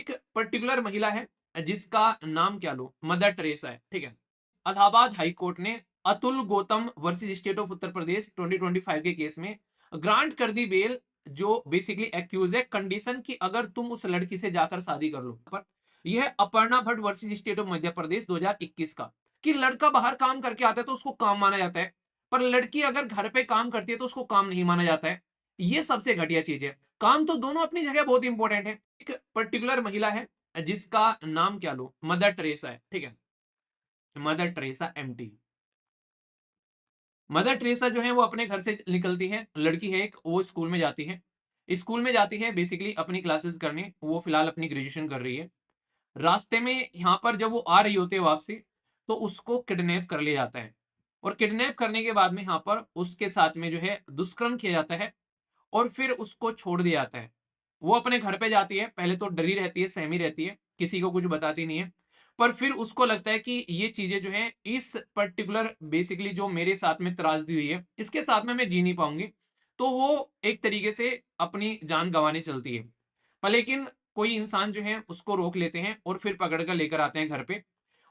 एक पर्टिकुलर महिला है जिसका नाम क्या लो, मदर टेरेसा है, ठीक है। इलाहाबाद हाई कोर्ट ने Atul Gautam versus state of Uttar Pradesh 2025 के केस में ग्रांट कर दी बेल, जो बेसिकली एक्यूज है कंडीशन कि अगर तुम उस लड़की से जाकर शादी कर लो। पर यह है Aparna Bhatt versus state of Madhya Pradesh 2021 का, कि लड़का बाहर काम करके आता है तो उसको काम माना जाता है, पर लड़की अगर घर पे काम करती है तो उसको काम नहीं माना जाता है। ये सबसे घटिया चीज है। काम तो दोनों अपनी जगह बहुत इंपॉर्टेंट है। एक पर्टिकुलर महिला है जिसका नाम क्या लो, मदर टेरेसा है, ठीक है। Mother Teresa MT. Mother Teresa जो है वो अपने घर से निकलती है, लड़की है एक, वो स्कूल में जाती है। स्कूल में जाती है बेसिकली अपनी क्लासेस करने, वो फिलहाल अपनी ग्रेजुएशन कर रही है। रास्ते में यहाँ पर जब वो आ रही होती है वापसी, तो उसको किडनैप कर लिया जाता है। और किडनैप करने के बाद में यहाँ पर उसके साथ में जो है दुष्कर्म किया जाता है, और फिर उसको छोड़ दिया जाता है। वो अपने घर पे जाती है, पहले तो डरी रहती है, सहमी रहती है, किसी को कुछ बताती नहीं है। पर फिर उसको लगता है कि ये चीजें जो हैं इस पर्टिकुलर बेसिकली जो मेरे साथ में त्रासदी हुई है, इसके साथ में मैं जी नहीं पाऊंगी। तो वो एक तरीके से अपनी जान गंवाने चलती है। पर लेकिन कोई इंसान जो है उसको रोक लेते हैं और फिर पकड़ कर लेकर आते हैं घर पे।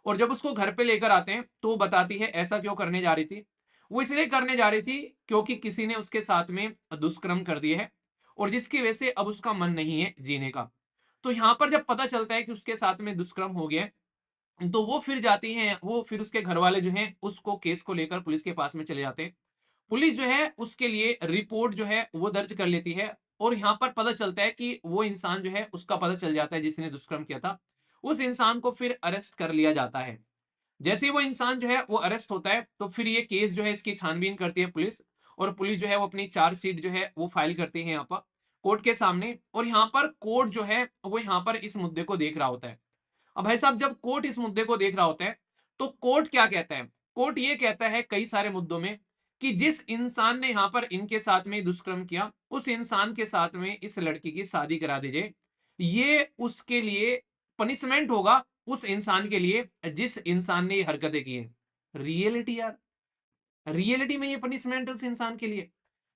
और जब उसको घर पे लेकर आते हैं तो वो बताती है ऐसा क्यों करने जा रही थी। वो इसलिए करने जा रही थी क्योंकि किसी ने उसके साथ में दुष्कर्म कर दिया है, और जिसकी वजह से अब उसका मन नहीं है जीने का। तो यहाँ पर जब पता चलता है कि उसके साथ में दुष्कर्म हो गया है, तो वो फिर जाती हैं, वो फिर उसके घर वाले जो हैं उसको केस को लेकर पुलिस के पास में चले जाते हैं। पुलिस जो है उसके लिए रिपोर्ट जो है वो दर्ज कर लेती है। और यहाँ पर पता चलता है कि वो इंसान जो है उसका पता चल जाता है जिसने दुष्कर्म किया था। उस इंसान को फिर अरेस्ट कर लिया जाता है। जैसे ही वो इंसान जो है वो अरेस्ट होता है, तो फिर ये केस जो है इसकी छानबीन करती है पुलिस। और पुलिस जो है वो अपनी चार्जशीट जो है वो फाइल करती है यहाँ पर कोर्ट के सामने। और यहाँ पर कोर्ट जो है वो यहाँ पर इस मुद्दे को देख रहा होता है। अब भाई साहब जब कोर्ट इस मुद्दे को देख रहा होता है, तो कोर्ट क्या कहता है? कोर्ट ये कहता है कई सारे मुद्दों में कि जिस इंसान ने यहां पर इनके साथ में दुष्कर्म किया, उस इंसान के साथ में इस लड़की की शादी करा दीजिए। ये उसके लिए पनिशमेंट होगा, उस इंसान के लिए जिस इंसान ने ये हरकतें की हैं। रियलिटी यार, रियलिटी में ये पनिशमेंट है उस इंसान के लिए,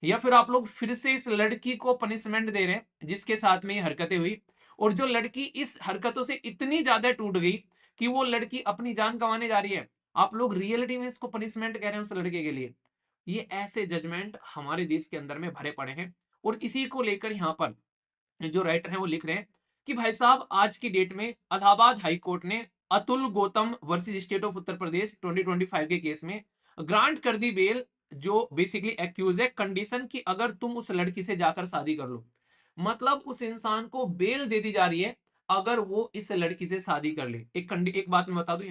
या फिर आप लोग फिर से इस लड़की को पनिशमेंट दे रहे हैं जिसके साथ में ये हरकतें हुई, और जो लड़की इस हरकतों से इतनी ज्यादा टूट गई कि वो लड़की अपनी जान गंवाने जा रही है, आप लोग रियलिटी में इसको पनिशमेंट कह रहे हैं उस लड़के के लिए। ये ऐसे जजमेंट हमारे देश के अंदर में भरे पड़े हैं। और इसी को लेकर यहाँ पर जो राइटर हैं वो लिख रहे हैं कि भाई साहब आज की डेट में इलाहाबाद हाई कोर्ट ने Atul Gautam versus state of Uttar Pradesh 2025 के केस में ग्रांट कर दी बेल, जो बेसिकली एक्यूज है कंडीशन कि अगर तुम उस लड़की से जाकर शादी कर लो। मतलब उस इंसान को बेल दे दी जा रही है अगर वो इस लड़की से शादी कर ले। एक बात मैं बता दूं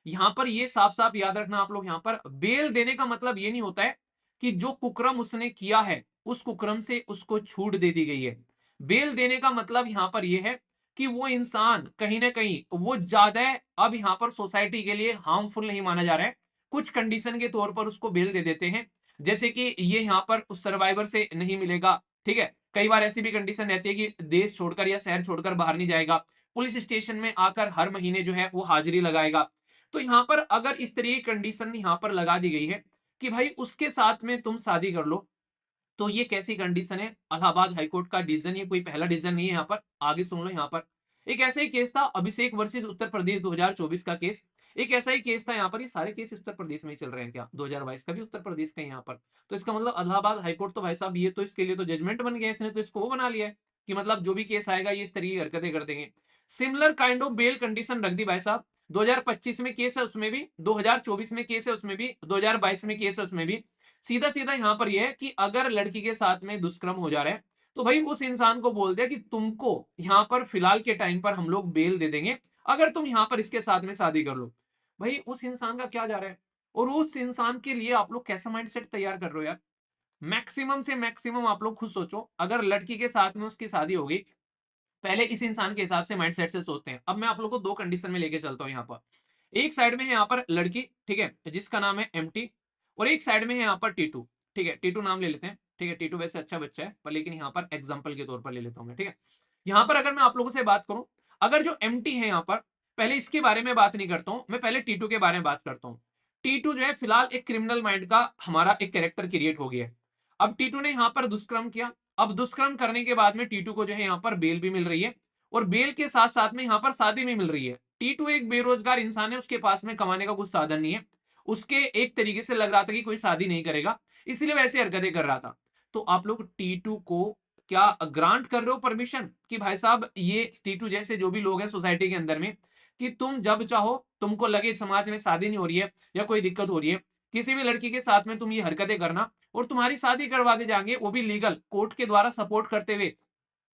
यहाँ पर ये साफ साफ याद रखना आप लोग, यहाँ पर बेल देने का मतलब ये नहीं होता है कि जो कुकर्म उसने किया है उस कुकर्म से उसको छूट दे दी गई है। बेल देने का मतलब यहां पर यह है कि वो इंसान कहीं ना कहीं वो ज्यादा अब यहां पर सोसाइटी के लिए हार्मफुल नहीं माना जा रहा है। कुछ कंडीशन के तौर पर उसको बेल दे देते हैं, जैसे कि ये यहां पर उस सर्वाइवर से नहीं मिलेगा, ठीक है। कई बार ऐसी भी कंडीशन रहती है कि देश छोड़कर या शहर छोड़कर बाहर नहीं जाएगा, पुलिस स्टेशन में आकर हर महीने जो है वो हाजिरी लगाएगा। तो यहां पर अगर इस तरह की कंडीशन यहां पर लगा दी गई है कि भाई उसके साथ में तुम शादी कर लो, तो ये कैसी कंडीशन है? इलाहाबाद हाईकोर्ट का डिसीजन, ये कोई पहला डिसीजन नहीं है। यहाँ पर आगे सुन लो। यहाँ पर एक ऐसा ही केस था अभिषेक वर्सेस उत्तर प्रदेश 2024 का केस। एक ऐसा ही केस था यहाँ पर। ये सारे केस उत्तर प्रदेश में ही चल रहे हैं क्या? 2022 का भी उत्तर प्रदेश का यहाँ पर। तो इसका मतलब इलाहाबाद हाईकोर्ट तो भाई साहब ये तो इसके लिए तो जजमेंट बन गया, इसने तो इसको वो बना लिया है कि मतलब जो भी केस आएगा ये इस तरीके की हरकतें कर देंगे। Similar kind of bail condition रख दी भाई साहब। 2025 में केस है उसमें भी, 2024 में केस है उसमें भी, 2022 में केस है उसमें भी। सीधा सीधा यहां पर यह है कि अगर लड़की के साथ में दुष्कर्म हो जा रहा है, तो भाई उस इंसान को बोल दिया कि तुमको यहां पर फिलहाल के टाइम पर हम लोग बेल दे देंगे अगर तुम यहां पर इसके साथ में शादी कर लो। भाई उस इंसान का क्या जा रहा है? और उस इंसान के लिए आप लोग कैसा माइंडसेट तैयार कर रहे हो यार? मैक्सिमम से मैक्सिमम आप लोग खुद सोचो, अगर लड़की के साथ में उसकी शादी होगी, पहले इस इंसान के हिसाब से माइंडसेट से सोचते हैं। अब मैं आप लोग को दो कंडीशन में लेके चलता हूं। यहाँ पर एक साइड में है यहाँ पर लड़की, ठीक है, जिसका नाम है एमटी। और एक साइड में है यहाँ पर टीटू, ठीक है। टीटू नाम ले लेते हैं, ठीक है। टीटू वैसे अच्छा बच्चा है, पर लेकिन यहाँ पर एग्जाम्पल के तौर पर ले लेता हूं मैं, ठीक है। यहाँ पर अगर मैं आप लोगों से बात करूं, अगर जो एमटी है यहाँ पर, पहले इसके बारे में बात नहीं करता हूं मैं, पहले टीटू के बारे में बात करता हूं। टीटू जो है फिलहाल एक क्रिमिनल माइंड का हमारा एक कैरेक्टर क्रिएट हो गया है। अब टीटू ने यहाँ पर दुष्कर्म किया। अब दुष्कर्म करने के बाद में टीटू को जो है यहाँ पर बेल भी मिल रही है, और बेल के साथ साथ में यहाँ पर शादी भी मिल रही है। टीटू एक बेरोजगार इंसान है, उसके पास में कमाने का कुछ साधन नहीं है, उसके एक तरीके से लग रहा था कि कोई शादी नहीं करेगा, इसलिए वैसे हरकतें कर रहा था। तो आप लोग टीटू को क्या ग्रांट कर रहे हो परमिशन कि भाई साहब ये टीटू जैसे जो भी लोग हैं सोसाइटी के अंदर में, कि तुम जब चाहो, तुमको लगे समाज में शादी नहीं हो रही है या कोई दिक्कत हो रही है, किसी भी लड़की के साथ में तुम ये हरकतें करना और तुम्हारी शादी करवा दे जाएंगे, वो भी लीगल कोर्ट के द्वारा सपोर्ट करते हुए,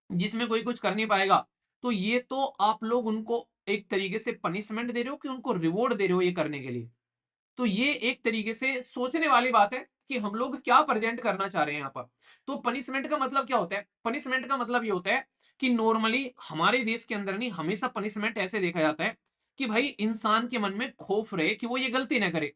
जिसमें कोई कुछ कर नहीं पाएगा। तो ये तो आप लोग उनको एक तरीके से पनिशमेंट दे रहे हो कि उनको रिवॉर्ड दे रहे हो ये करने के लिए। तो ये एक तरीके से सोचने वाली बात है कि हम लोग क्या प्रेजेंट करना चाह रहे हैं यहाँ पर। तो पनिशमेंट का मतलब क्या होता है? पनिशमेंट का मतलब ये होता है कि नॉर्मली हमारे देश के अंदर नहीं, हमेशा पनिशमेंट ऐसे देखा जाता है कि भाई इंसान के मन में खौफ रहे कि वो ये गलती ना करे,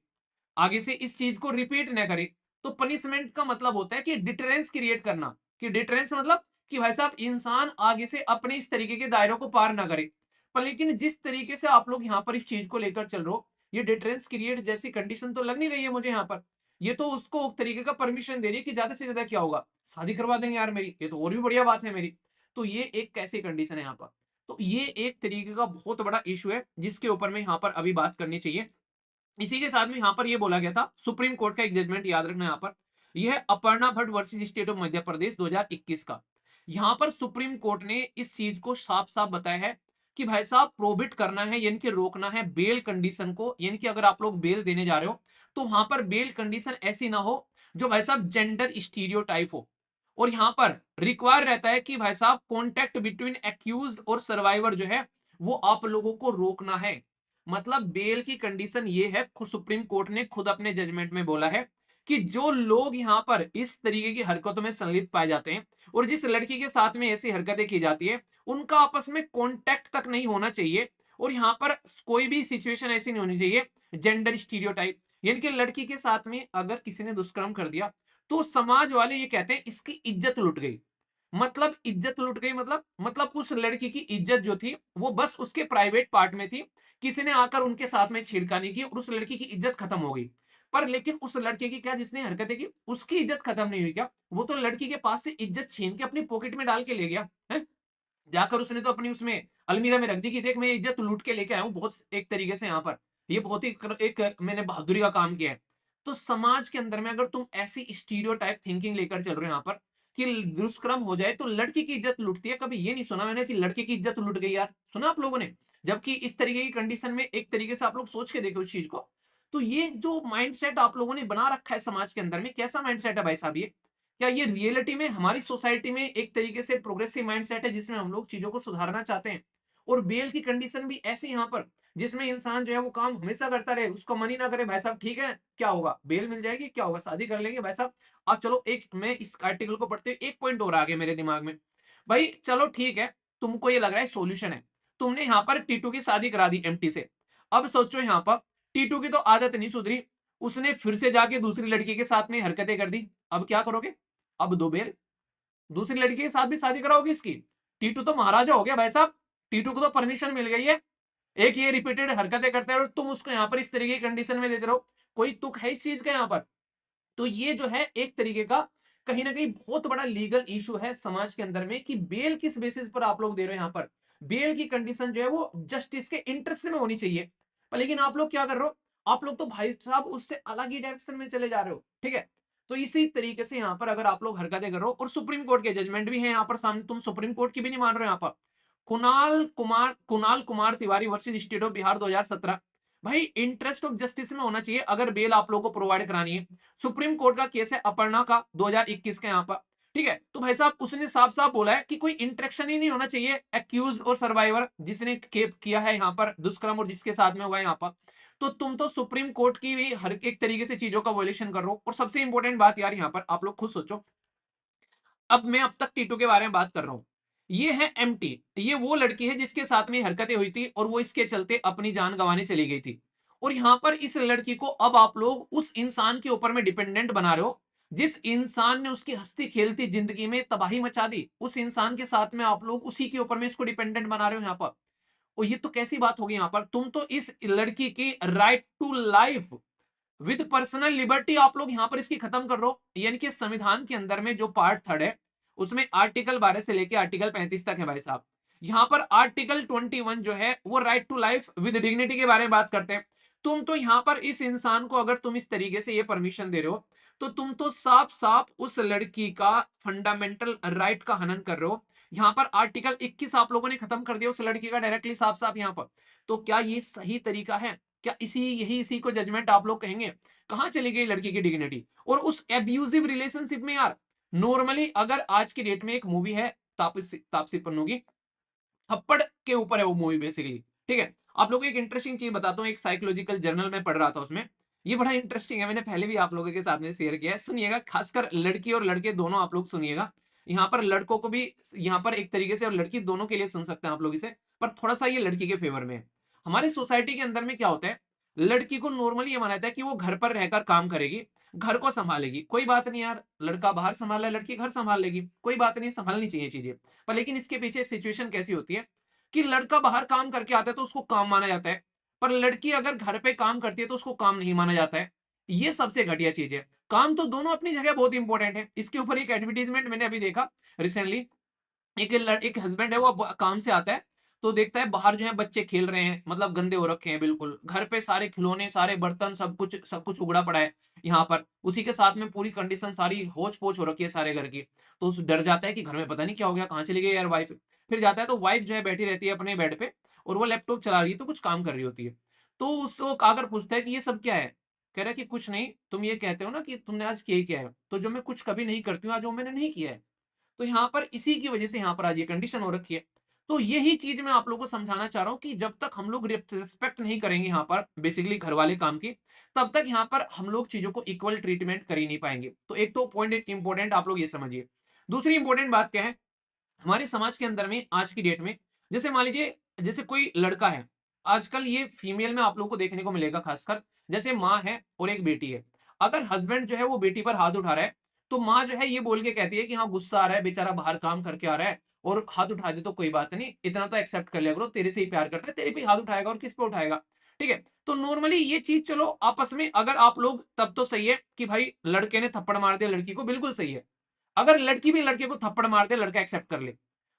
आगे से इस चीज को रिपीट ना करे। तो पनिशमेंट का मतलब होता है कि डिटरेंस क्रिएट करना, कि डिटरेंस मतलब कि भाई साहब इंसान आगे से अपने इस तरीके के दायरों को पार ना करे। पर लेकिन जिस तरीके से आप लोग यहाँ पर इस चीज को लेकर चल रहे हो, ये डिटरेंस क्रिएट जैसी कंडीशन तो लग नहीं रही है मुझे यहाँ पर। ये तो उसको एक तरीके का परमिशन दे रही है कि ज्यादा से ज्यादा क्या होगा, शादी करवा देंगे यार मेरी, ये तो और भी बढ़िया बात है मेरी। तो ये एक कैसी कंडीशन है यहाँ पर। तो ये एक तरीके का बहुत बड़ा इशू है जिसके ऊपर में यहाँ पर अभी बात करनी चाहिए। इसी के साथ में यहां पर यह बोला गया था, सुप्रीम कोर्ट का एक जजमेंट याद रखना यहां पर, यह है Aparna Bhatt versus state of Madhya Pradesh 2021 का। यहां पर सुप्रीम कोर्ट ने इस चीज को साफ साफ बताया है कि भाई साहब प्रोहिबिट करना है, यानी कि रोकना है बेल कंडीशन को, यानी कि अगर आप लोग बेल देने जा रहे हो तो वहां पर बेल कंडीशन ऐसी ना हो जो भाई साहब जेंडर स्टीरियोटाइप हो। और यहां पर रिक्वायर रहता है कि भाई साहब कॉन्टेक्ट बिटवीन एक्यूज और सर्वाइवर जो है वो आप लोगों को रोकना है। मतलब बेल की कंडीशन ये है, सुप्रीम कोर्ट ने खुद अपने जजमेंट में बोला है कि जो लोग यहां पर इस तरीके की हरकतों में संलिप्त पाए जाते हैं और जिस लड़की के साथ में ऐसी हरकतें की जाती है, उनका आपस में कांटेक्ट तक नहीं होना चाहिए। और यहां पर कोई भी सिचुएशन ऐसी नहीं होनी चाहिए जेंडर स्टीरियोटाइप, यानी कि लड़की के साथ में अगर किसी ने दुष्कर्म कर दिया तो समाज वाले ये कहते हैं इसकी इज्जत लुट गई। मतलब इज्जत लुट गई मतलब उस लड़की की इज्जत जो थी वो बस उसके प्राइवेट पार्ट में थी, किसी ने आकर उनके साथ में छेड़खानी की और उस लड़की की इज्जत खत्म हो गई। पर लेकिन उस लड़के की क्या, जिसने हरकतें की उसकी इज्जत खत्म नहीं हुई क्या? वो तो लड़की के पास से इज्जत छीन के अपनी पॉकेट में डाल के ले गया है। जाकर उसने तो अपनी उसमें अलमीरा में रख दी कि देख मैं इज्जत लूट के लेके आया हूं, बहुत एक तरीके से यहाँ पर ये बहुत ही एक मैंने बहादुरी का काम किया है। तो समाज के अंदर में अगर तुम ऐसी स्टीरियोटाइप थिंकिंग लेकर चल रहे हो यहाँ पर कि दुष्कर्म हो जाए तो लड़की की इज्जत लुटती है, कभी ये नहीं सुना मैंने कि लड़के की इज्जत लुट गई यार, सुना आप लोगों ने? जबकि इस तरीके की कंडीशन में एक तरीके से आप लोग सोच के देखो उस चीज को। तो ये जो माइंडसेट आप लोगों ने बना रखा है समाज के अंदर में, कैसा माइंडसेट है भाई साहब ये? क्या ये रियलिटी में हमारी सोसाइटी में एक तरीके से प्रोग्रेसिव माइंडसेट है जिसमें हम लोग चीजों को सुधारना चाहते हैं? और बेल की कंडीशन भी ऐसी यहाँ पर जिसमें इंसान जो है वो काम हमेशा करता रहे, उसको मन ही ना करे, भाई साहब ठीक है क्या होगा, बेल मिल जाएगी, क्या होगा, शादी कर लेंगे भाई साहब। अब चलो एक मैं इस आर्टिकल को पढ़ते हुए एक पॉइंट और आ गया मेरे दिमाग में। भाई चलो ठीक है, तुमको ये लग रहा है सॉल्यूशन है, तुमने यहाँ पर टीटू की शादी करा दी एमटी से। अब सोचो यहाँ पर टीटू की तो आदत नहीं सुधरी, उसने फिर से जाके दूसरी लड़की के साथ में हरकतें कर दी। अब क्या करोगे? अब दो बेल, दूसरी लड़की के साथ भी शादी कराओगे इसकी? टीटू तो महाराजा हो गया भाई साहब, टीटू को तो परमिशन मिल गई है। एक ये रिपीटेड हरकतें करते हैं और तुम उसको यहाँ पर इस तरीके की कंडीशन में देते रहो, कोई तुक है इस चीज का यहाँ पर? तो ये जो है एक तरीके का कहीं ना कहीं बहुत बड़ा लीगल इशू है समाज के अंदर में कि बेल किस बेसिस पर आप लोग दे रहे हो यहाँ पर। बेल की कंडीशन जो है वो जस्टिस के इंटरेस्ट में होनी चाहिए, पर लेकिन आप लोग क्या कर रहे हो? आप लोग तो भाई साहब उससे अलग ही डायरेक्शन में चले जा रहे हो, ठीक है? तो इसी तरीके से यहाँ पर अगर आप लोग हरकतें कर रहे हो और सुप्रीम कोर्ट के जजमेंट भी है यहाँ पर सामने, तुम सुप्रीम कोर्ट की भी नहीं मान रहे हो यहाँ पर। Kunal Kumar Tiwari versus state of Bihar 2017। भाई इंटरेस्ट ऑफ जस्टिस में होना चाहिए अगर बेल आप लोगों को प्रोवाइड करानी है। सुप्रीम कोर्ट का केस है अपर्णा का 2021 का यहाँ पर, ठीक है? तो भाई साहब उसने साफ साफ बोला है कि कोई इंटरेक्शन ही नहीं होना चाहिए एक्यूज और सर्वाइवर, जिसने किया है यहाँ पर दुष्कर्म और जिसके साथ में हुआ है यहाँ पर। तो तुम तो सुप्रीम कोर्ट की भी हर एक तरीके से चीजों का वॉयलेशन कर रहे हो। और सबसे इंपॉर्टेंट बात यार यहाँ पर आप लोग खुद सोचो, अब मैं अब तक टीटू के बारे में बात कर रहा हूं, ये है एमटी, ये वो लड़की है जिसके साथ में हरकतें हुई थी और वो इसके चलते अपनी जान गंवाने चली गई थी। और यहां पर इस लड़की को अब आप लोग उस इंसान के ऊपर में डिपेंडेंट बना रहे हो जिस इंसान ने उसकी हंसती खेलती जिंदगी में तबाही मचा दी, उस इंसान के साथ में आप लोग उसी के ऊपर में इसको डिपेंडेंट बना रहे हो यहाँ पर। और ये तो कैसी बात होगी यहाँ पर? तुम तो इस लड़की की right to life with personal liberty आप लोग यहां पर इसकी खत्म कर रहे हो। यानी कि संविधान के अंदर में जो पार्ट 3 है उसमें आर्टिकल 12 से लेकर आर्टिकल 35 तक है भाई साहब, यहाँ पर आर्टिकल 21 जो है वो right to life with dignity के बारे में बात करते हैं। तुम तो यहाँ पर इस इंसान को अगर तुम इस तरीके से ये परमिशन दे रहे हो, तो तुम तो साफ साफ उस लड़की का फंडामेंटल राइट का हनन कर रहे हो। यहाँ पर आर्टिकल 21 आप लोगों ने खत्म कर दिया उस लड़की का डायरेक्टली साफ साफ यहाँ पर। तो क्या ये सही तरीका है? क्या इसी को जजमेंट आप लोग कहेंगे? कहां चली गई लड़की की डिग्निटी? और उस एब्यूजिव रिलेशनशिप में यार, नॉर्मली अगर आज की डेट में एक मूवी है तापसी तापसी पन्नू की, थप्पड़ के ऊपर है वो मूवी बेसिकली, ठीक है। आप लोगों को एक इंटरेस्टिंग चीज बताता हूँ, एक साइकोलॉजिकल जर्नल में पढ़ रहा था, उसमें ये बड़ा इंटरेस्टिंग है, मैंने पहले भी आप लोगों के साथ में शेयर किया है, सुनिएगा, खासकर लड़की और लड़के दोनों आप लोग सुनिएगा। यहाँ पर लड़कों को भी यहाँ पर एक तरीके से और लड़की दोनों के लिए सुन सकते हैं आप लोग इसे, पर थोड़ा सा ये लड़की के फेवर में है। हमारी सोसाइटी के अंदर में क्या होता है, लड़की को नॉर्मली ये माना जाता है कि वो घर पर रहकर काम करेगी, घर को संभालेगी, कोई बात नहीं यार, लड़का बाहर संभाल है, लड़की घर संभाल लेगी, कोई बात नहीं, संभालनी चाहिए चीजें। पर लेकिन इसके पीछे सिचुएशन कैसी होती है कि लड़का बाहर काम करके आता है तो उसको काम माना जाता है, पर लड़की अगर घर पे काम करती है तो उसको काम नहीं माना जाता है। ये सबसे घटिया चीज है। काम तो दोनों अपनी जगह बहुत इंपॉर्टेंट है। इसके ऊपर एक एडवर्टीजमेंट मैंने अभी देखा रिसेंटली, एक हस्बैंड है, वो काम से आता है तो देखता है बाहर जो है बच्चे खेल रहे हैं, मतलब गंदे हो रखे हैं बिल्कुल, घर पे सारे खिलौने, सारे बर्तन, सब कुछ उगड़ा पड़ा है यहाँ पर, उसी के साथ में पूरी कंडीशन सारी होच पोच हो रखी है सारे घर की। तो उस डर जाता है कि घर में पता नहीं क्या हो गया, कहाँ चली गई यार वाइफ। फिर जाता है तो वाइफ जो है बैठी रहती है अपने बेड पे, और वो लैपटॉप चला रही है, तो कुछ काम कर रही होती है। तो उसको आकर पूछता है कि ये सब क्या है? कह रहा है कि कुछ नहीं, तुम ये कहते हो ना कि तुमने आज किया ही क्या है, तो जो मैं कुछ कभी नहीं करती हूँ, आज वो मैंने नहीं किया है। तो यहाँ पर इसी की वजह से यहाँ पर आज ये कंडीशन हो रखी है। तो यही चीज मैं आप लोगों को समझाना चाह रहा हूँ कि जब तक हम लोग रिस्पेक्ट नहीं करेंगे यहाँ पर बेसिकली घर वाले काम की, तब तक यहाँ पर हम लोग चीजों को इक्वल ट्रीटमेंट कर ही नहीं पाएंगे। तो एक तो पॉइंट इंपॉर्टेंट आप लोग ये समझिए। दूसरी इंपॉर्टेंट बात क्या है, हमारे समाज के अंदर में आज की डेट में, जैसे मान लीजिए, जैसे कोई लड़का है, आजकल ये फीमेल में आप लोग को देखने को मिलेगा खासकर, जैसे माँ है और एक बेटी है, अगर हस्बैंड जो है वो बेटी पर हाथ उठा रहा है, तो माँ जो है ये बोल के कहती है कि हाँ गुस्सा आ रहा है, बेचारा बाहर काम करके आ रहा है, और हाथ उठा दे तो कोई बात नहीं, इतना तो एक्सेप्ट कर लिया करो, तेरे से ही प्यार करता है, तेरे पे ही हाथ उठाएगा और किस पे उठाएगा। ठीक है। तो नॉर्मली ये चीज चलो आपस में अगर आप लोग, तब तो सही है कि भाई लड़के ने थप्पड़ मार दिया लड़की को, बिल्कुल सही है। अगर लड़की भी लड़के को थप्पड़ मार दे, लड़का एक्सेप्ट कर ले,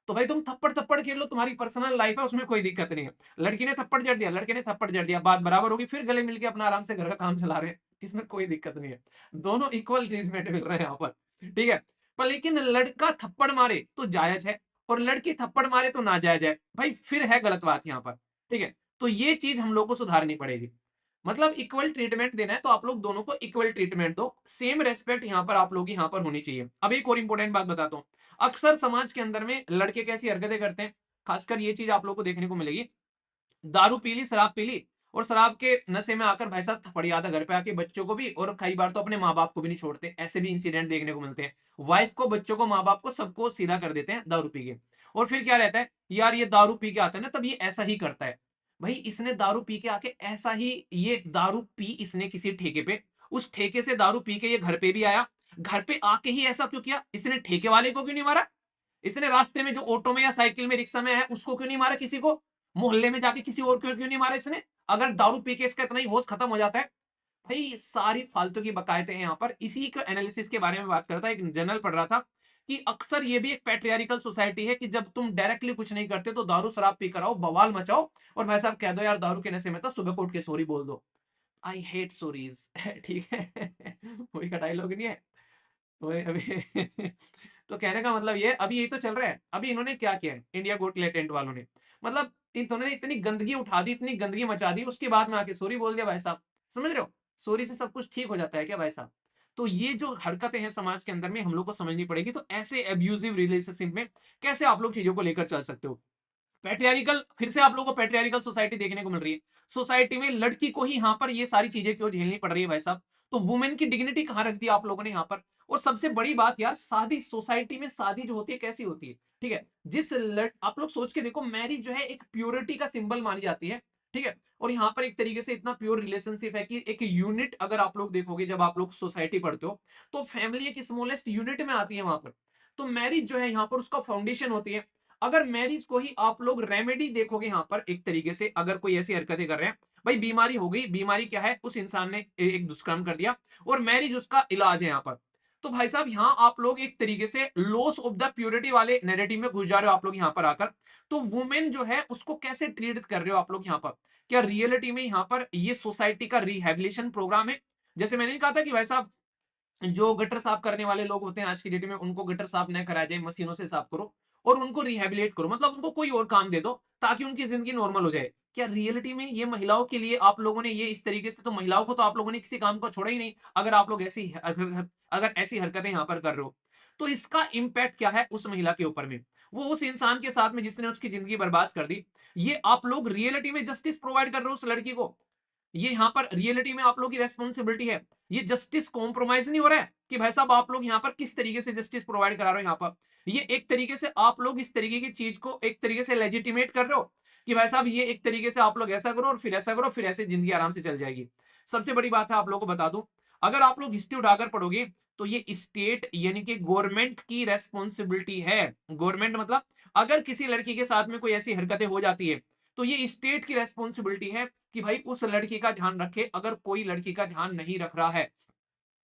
तो भाई तुम थप्पड़ थप्पड़ खेल लो, तुम्हारी पर्सनल लाइफ है, उसमें कोई दिक्कत नहीं है। लड़की ने थप्पड़ जड़ दिया, लड़के ने थप्पड़ जड़ दिया, बात बराबर होगी, फिर गले मिलके अपना आराम से घर का काम चला रहे हैं, इसमें कोई दिक्कत नहीं है। दोनों इक्वल ट्रीटमेंट मिल रहे हैं यहाँ पर। ठीक है। पर लेकिन लड़का थप्पड़ मारे तो जायज है, और लड़की थप्पड़ मारे तो नाजायज है, भाई फिर है गलत बात यहाँ पर। ठीक है। तो ये चीज हम लोग को सुधारनी पड़ेगी। मतलब इक्वल ट्रीटमेंट देना है तो आप लोग दोनों को इक्वल ट्रीटमेंट दो, सेम रेस्पेक्ट यहाँ पर आप लोग यहाँ पर होनी चाहिए। अब एक और इंपॉर्टेंट बात बताता हूँ, अक्सर समाज के अंदर में लड़के कैसी हरकतें करते हैं, खासकर ये चीज आप लोग को देखने को मिलेगी, दारू पी ली, शराब पी ली, और शराब के नशे में आकर भाई साहब थपड़ी आता घर पे आके बच्चों को भी, और कई बार तो अपने माँ बाप को भी नहीं छोड़ते, ऐसे भी इंसिडेंट देखने को मिलते हैं। वाइफ को, बच्चों को, माँ बाप को, सबको सीधा कर देते हैं दारू पी के। और फिर क्या रहता है, यार ये दारू पी के आता है ना, तब ये ऐसा ही करता है। भाई इसने दारू पी के आके ऐसा ही, ये दारू पी इसने किसी ठेके पे, उस ठेके से दारू पी के ये घर पे भी आया, घर पे आके ही ऐसा क्यों किया, इसने ठेके वाले को क्यों नहीं मारा, इसने रास्ते में जो ऑटो में या साइकिल में रिक्शा में है उसको क्यों नहीं मारा, किसी को मोहल्ले में जाके किसी और को क्यों नहीं मारा इसने, अगर दारू पी के इसका इतना ही होश खत्म हो जाता है। भाई ये सारी फालतू की बकायदे हैं यहाँ पर। इसी के एनालिसिस के बारे में बात करता है, एक जर्नल पढ़ रहा था कि अक्सर ये भी एक पैट्रियार्कल सोसाइटी है कि जब तुम डायरेक्टली कुछ नहीं करते तो दारू शराब पी कर आओ, बवाल मचाओ, और भाई साहब कह दो यार दारू के नशे में था, सुबह को उठ के सॉरी बोल दो। I hate sorries. ठीक है। वही का डायलॉग नहीं है वही अभी। तो कहने का मतलब ये, अभी यही तो चल रहा है। अभी इन्होंने क्या किया है, इंडिया गोट टैलेंट वालों ने, मतलब इन्होंने इतनी गंदगी उठा दी, इतनी गंदगी मचा दी, उसके बाद में आके सॉरी बोल दिया भाई साहब। समझ रहे हो, सॉरी से सब कुछ ठीक हो जाता है क्या भाई साहब? तो ये जो हरकतें हैं समाज के अंदर में, हम लोग को समझनी पड़ेगी। तो ऐसे एब्यूजिव रिलेशनशिप में कैसे आप लोग चीजों को लेकर चल सकते हो? पैट्रियार्कल, फिर से आप लोगों को पैट्रियार्कल सोसाइटी देखने को मिल रही है। सोसाइटी में लड़की को ही यहाँ पर ये सारी चीजें क्यों झेलनी पड़ रही है भाई साहब? तो वुमेन की डिग्निटी कहाँ रख दी आप लोगों ने यहाँ पर? और सबसे बड़ी बात यार, शादी, सोसाइटी में शादी जो होती है कैसी होती है? ठीक है। आप लोग सोच के देखो, मैरिज जो है एक प्योरिटी का सिंबल मानी जाती है। ठीक है। और यहाँ पर एक तरीके से इतना प्योर रिलेशनशिप है कि एक यूनिट, अगर आप लोग देखोगे जब आप लोग सोसाइटी पढ़ते हो, तो फैमिली एक स्मॉलेस्ट यूनिट में आती है वहां पर। तो मैरिज जो है यहाँ पर उसका फाउंडेशन होती है। अगर मैरिज को ही आप लोग रेमेडी देखोगे यहाँ पर एक तरीके से, अगर कोई ऐसी हरकतें कर रहे हैं, भाई बीमारी हो गई, बीमारी क्या है, उस इंसान ने एक दुष्कर्म कर दिया, और मैरिज उसका इलाज है यहाँ पर। तो भाई साहब यहाँ आप लोग एक तरीके से लॉस ऑफ द प्योरिटी वाले नैरेटिव में घुस जा रहे हो आप लोग यहाँ पर आकर। तो वुमेन जो है उसको कैसे ट्रीट कर रहे हो आप लोग यहाँ पर? क्या रियलिटी में यहाँ पर ये सोसाइटी का रिहेबिलिटेशन प्रोग्राम है? जैसे मैंने कहा था कि भाई साहब जो गटर साफ करने वाले लोग होते हैं आज की डेट में, उनको गटर साफ न कराया जाए, मशीनों से साफ करो और उनको रिहेबिलिटेट करो, मतलब उनको कोई और काम दे दो ताकि उनकी जिंदगी नॉर्मल हो जाए। क्या रियलिटी में ये महिलाओं के लिए आप लोगों ने ये इस तरीके से, तो महिलाओं को तो आप लोगों ने किसी काम को छोड़ा ही नहीं अगर आप लोग अगर ऐसी हरकतें यहाँ पर कर रहे हो। तो इसका इम्पैक्ट क्या है उस महिला के ऊपर में, वो उस इंसान के साथ में जिसने उसकी जिंदगी बर्बाद कर दी। ये आप लोग रियलिटी में जस्टिस प्रोवाइड कर रहे हो उस लड़की को। ये यहाँ पर रियलिटी में आप लोग की रेस्पॉन्सिबिलिटी है। ये जस्टिस कॉम्प्रोमाइज नहीं हो रहा है कि भाई साहब आप लोग यहाँ पर किस तरीके से जस्टिस प्रोवाइड करा रहे हो यहाँ पर। ये एक तरीके से आप लोग इस तरीके की चीज को एक तरीके से लेजिटिमेट कर रहे हो कि भाई साहब ये एक तरीके से आप लोग ऐसा करो और फिर ऐसा करो, फिर ऐसे जिंदगी आराम से चल जाएगी। सबसे बड़ी बात है आप लोगों को बता दूं, अगर आप लोग हिस्ट्री उठाकर पढ़ोगे तो ये स्टेट यानी कि गवर्नमेंट की रेस्पॉन्सिबिलिटी है। गवर्नमेंट मतलब अगर किसी लड़की के साथ में कोई ऐसी हरकतें हो जाती है तो ये स्टेट की रेस्पॉन्सिबिलिटी है कि भाई उस लड़की का ध्यान रखे, अगर कोई लड़की का ध्यान नहीं रख रहा है।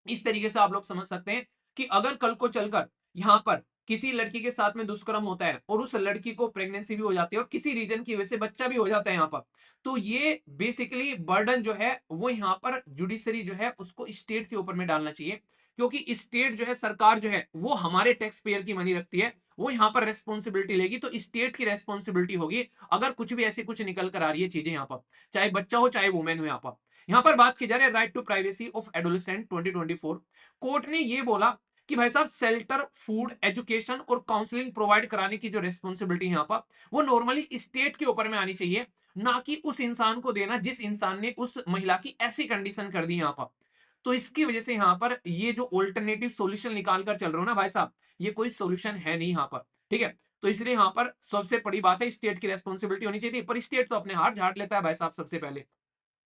इस तरीके से आप लोग समझ सकते हैं कि अगर कल को चलकर यहाँ पर किसी लड़की के साथ में दुष्कर्म होता है और उस लड़की को प्रेगनेंसी भी हो जाती है और किसी रीजन की वजह से बच्चा भी हो जाता है यहाँ पर, तो ये बेसिकली बर्डन जो है वो यहाँ पर जुडिशरी जो है उसको स्टेट के ऊपर में डालना चाहिए। क्योंकि स्टेट जो है, सरकार जो है वो हमारे टैक्स पेयर की मनी रखती है, वो यहाँ पर रेस्पॉन्सिबिलिटी लेगी। तो स्टेट की रेस्पॉन्सिबिलिटी होगी अगर कुछ भी ऐसी कुछ निकल कर आ रही है चीजें यहाँ पर, चाहे बच्चा हो चाहे वुमेन हो। यहाँ पर बात की जा रही है right to privacy of adolescent 2024। Court ने ये बोला कि भाई साहब शेल्टर, फूड, एजुकेशन और काउंसलिंग प्रोवाइड कराने की जो रेस्पॉन्सिबिलिटी है यहाँ पर वो नॉर्मली स्टेट के ऊपर में आनी चाहिए, ना कि उस इंसान को देना जिस इंसान ने उस महिला की ऐसी कंडीशन कर दी यहाँ पर। तो इसकी वजह से यहाँ पर ये जो ऑल्टरनेटिव सॉल्यूशन निकाल कर चल रहे हो ना भाई साहब, ये कोई सॉल्यूशन है नहीं यहाँ पर, ठीक है। तो इसलिए यहाँ पर सबसे बड़ी बात है स्टेट की रेस्पॉन्सिबिलिटी होनी चाहिए थी, पर स्टेट तो अपने हाथ झाड़ लेता है भाई साहब। सबसे पहले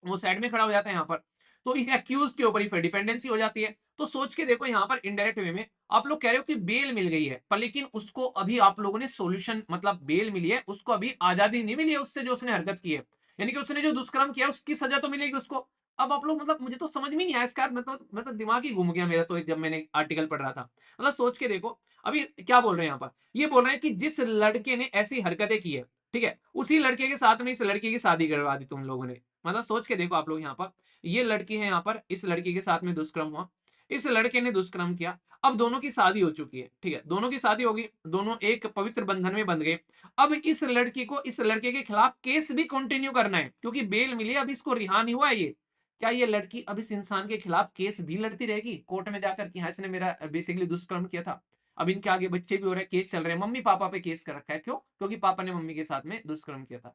वो साइड में खड़ा हो जाता है यहाँ पर, तो इस एक्यूज के ऊपर ही फिर डिपेंडेंसी हो जाती है। तो सोच के देखो यहाँ पर इनडायरेक्ट वे में आप लोग कह रहे हो कि बेल मिल गई है, पर लेकिन उसको अभी आप लोगों ने सॉल्यूशन, मतलब बेल मिली है उसको, अभी आजादी नहीं मिली है उससे जो उसने हरकत की है, यानी कि उसने जो दुष्कर्म किया उसकी सजा तो मिलेगी उसको। अब आप लोग, मतलब मुझे तो समझ में नहीं आया इसका, मतलब दिमाग ही घूम गया मेरा तो जब मैंने आर्टिकल पढ़ रहा था। मतलब सोच के देखो अभी क्या बोल रहे हैं यहाँ पर, ये बोल रहे हैं कि जिस लड़के ने ऐसी हरकतें की है, ठीक है, उसी लड़के के साथ में इस लड़की की शादी करवा दी तुम लोगों ने। मतलब सोच के देखो आप लोग यहाँ पर, ये लड़की है यहाँ पर, इस लड़की के साथ में दुष्कर्म हुआ, इस लड़के ने दुष्कर्म किया, अब दोनों की शादी हो चुकी है, ठीक है, दोनों की शादी होगी, दोनों एक पवित्र बंधन में बंध गए। अब इस लड़की को इस लड़के के खिलाफ केस भी कंटिन्यू करना है क्योंकि बेल मिली, अब इसको रिहा नहीं हुआ है ये। क्या ये लड़की अब इस इंसान के खिलाफ केस भी लड़ती रहेगी कोर्ट में जाकर कि हाँ इसने मेरा बेसिकली दुष्कर्म किया था? अब इनके आगे बच्चे भी हो रहे हैं, केस चल रहे हैं, मम्मी पापा पे केस कर रखा है, क्यों? क्योंकि पापा ने मम्मी के साथ में दुष्कर्म किया था।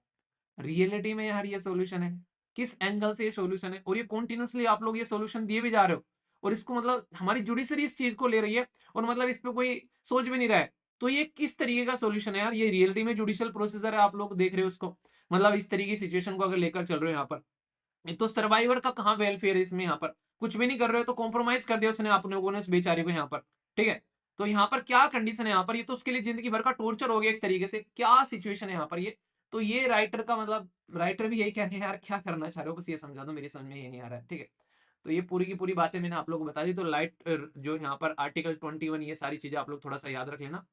रियलिटी में यार ये सॉल्यूशन है? किस एंगल से ये सॉल्यूशन है? और ये कंटीन्यूअसली आप लोग ये सॉल्यूशन दिए भी जा रहे हो और इसको, मतलब हमारी जुडिशरी इस चीज को ले रही है और मतलब इस पे कोई सोच भी नहीं रहा है। तो ये किस तरीके का सॉल्यूशन है यार? ये रियलिटी में जुडिशियल प्रोसीजर है, आप लोग देख रहे हो उसको, मतलब इस तरीके की सिचुएशन को अगर लेकर चल रहे हो यहाँ पर, तो सर्वाइवर का कहाँ वेलफेयर है इसमें? यहाँ पर कुछ भी नहीं कर रहे हो तो कॉम्प्रोमाइज कर दिया उसने, आप लोगों ने उस बेचारे को यहाँ पर, ठीक है। तो यहाँ पर क्या कंडीशन है यहाँ पर? ये तो उसके लिए जिंदगी भर का टॉर्चर हो गया एक तरीके से, क्या सिचुएशन है यहाँ पर ये? तो ये राइटर का मतलब, राइटर भी यही कह रहे हैं यार क्या करना चाह रहे हो, बस ये समझा दो, मेरी समझ में ये नहीं आ रहा है, ठीक है। तो ये पूरी की पूरी बातें मैंने आप लोगों को बता दी। तो लाइट जो यहाँ पर आर्टिकल 21, ये सारी चीजें आप लोग थोड़ा सा याद रख लेना।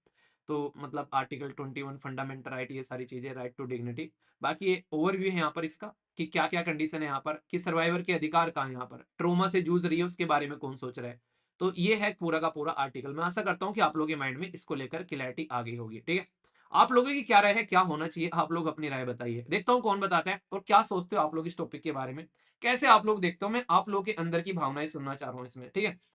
तो मतलब आर्टिकल 21 फंडामेंटल राइट, ये सारी चीजें, राइट टू डिग्निटी। बाकी ये ओवरव्यू है यहाँ पर इसका कि क्या क्या कंडीशन है यहाँ पर, कि सर्वाइवर के अधिकार कहाँ है, यहाँ पर ट्रोमा से जूझ रही है उसके बारे में कौन सोच रहा है। तो ये है पूरा का पूरा आर्टिकल। मैं आशा करता हूँ कि आप लोगों के माइंड में इसको लेकर क्लैरिटी आ गई होगी, ठीक है। आप लोगों की क्या राय है, क्या होना चाहिए, आप लोग अपनी राय बताइए, देखता हूँ कौन बताता है और क्या सोचते हो आप लोग इस टॉपिक के बारे में, कैसे आप लोग देखते हो। मैं आप लोगों के अंदर की भावनाएं सुनना चाह रहा हूँ इसमें, ठीक है।